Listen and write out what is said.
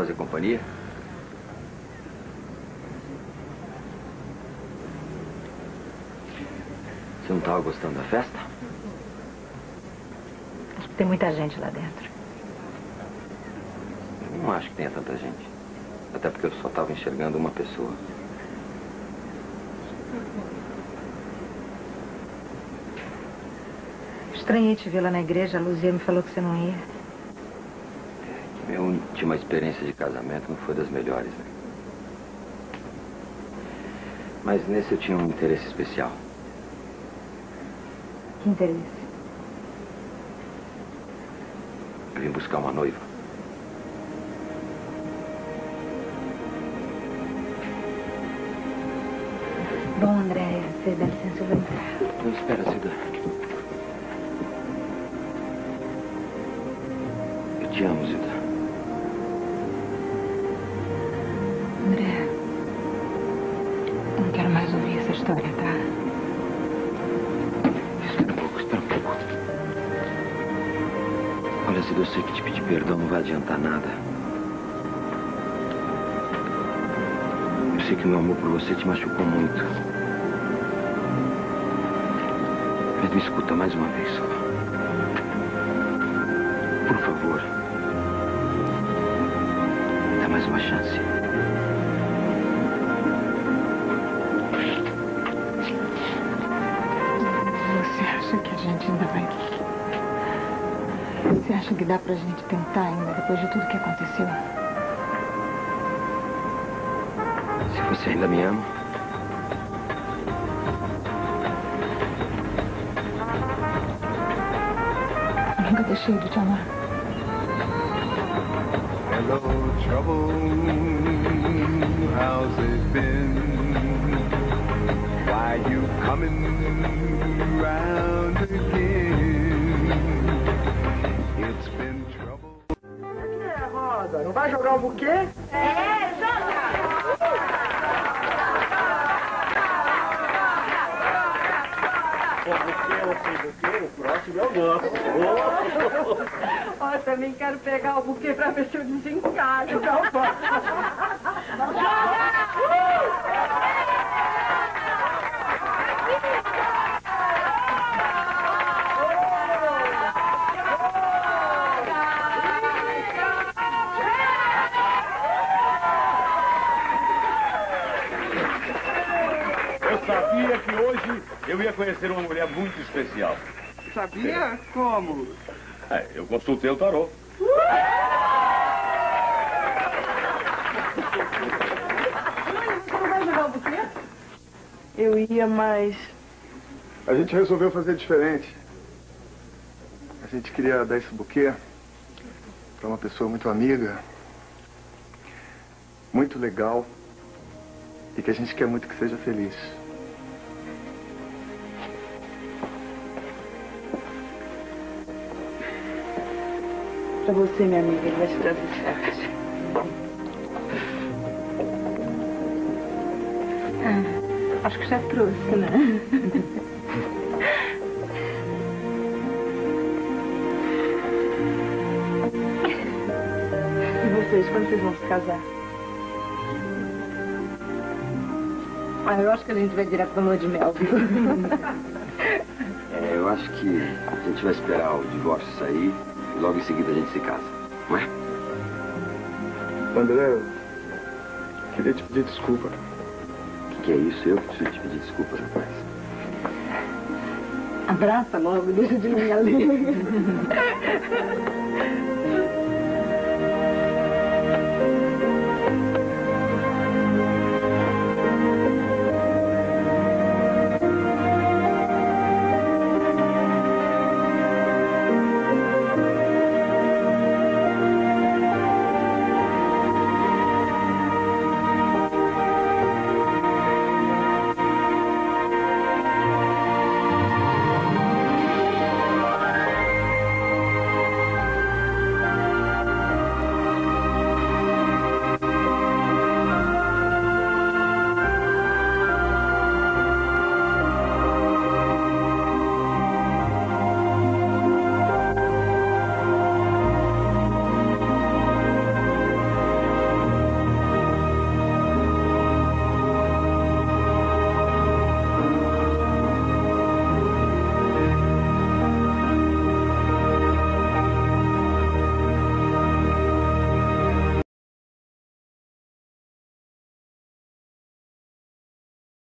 fazer companhia? Você não estava gostando da festa? Acho que tem muita gente lá dentro. Não acho que tenha tanta gente. Até porque eu só estava enxergando uma pessoa. Estranhei te ver lá na igreja. A Luzia me falou que você não ia. Minha última experiência de casamento não foi das melhores, né? Mas nesse eu tinha um interesse especial. Que interesse? Eu vim buscar uma noiva. Bom, André, você dá licença, eu vou entrar. Não, espera, Cida. Eu te amo, Zida. André, eu não quero mais ouvir essa história, tá? Espera um pouco, espera um pouco. Olha, Zida, eu sei que te pedir perdão não vai adiantar nada. Eu sei que o meu amor por você te machucou muito. Mas me escuta mais uma vez só. Por favor. Dá mais uma chance. Você acha que a gente ainda vai... Você acha que dá pra gente tentar ainda, depois de tudo que aconteceu? Se você ainda me ama... Eu nunca deixei de te amar. Hello, trouble, how's it been? Why you coming round again? It's been trouble. Aqui é, Rosa, não vai jogar o buquê? É, joga! O próximo eu gosto. Ó, eu também quero pegar o buquê pra ver se eu desencaixo. Eu sabia que hoje eu ia conhecer uma mulher muito especial. Sabia? Como? Eu consultei o tarô. Você não vai jogar o buquê? Eu ia, mas... A gente resolveu fazer diferente. A gente queria dar esse buquê para uma pessoa muito amiga, muito legal e que a gente quer muito que seja feliz. Pra você, minha amiga, ele vai te trazer sorte. Acho que já trouxe, né? E vocês, quando vocês vão se casar? Eu acho que a gente vai direto pra lua de mel, viu? Eu acho que a gente vai esperar o divórcio sair e logo em seguida a gente se casa, não é? André, eu queria te pedir desculpa. O que é isso? Eu que preciso te pedir desculpas, rapaz. Abraça logo, deixa de me ler.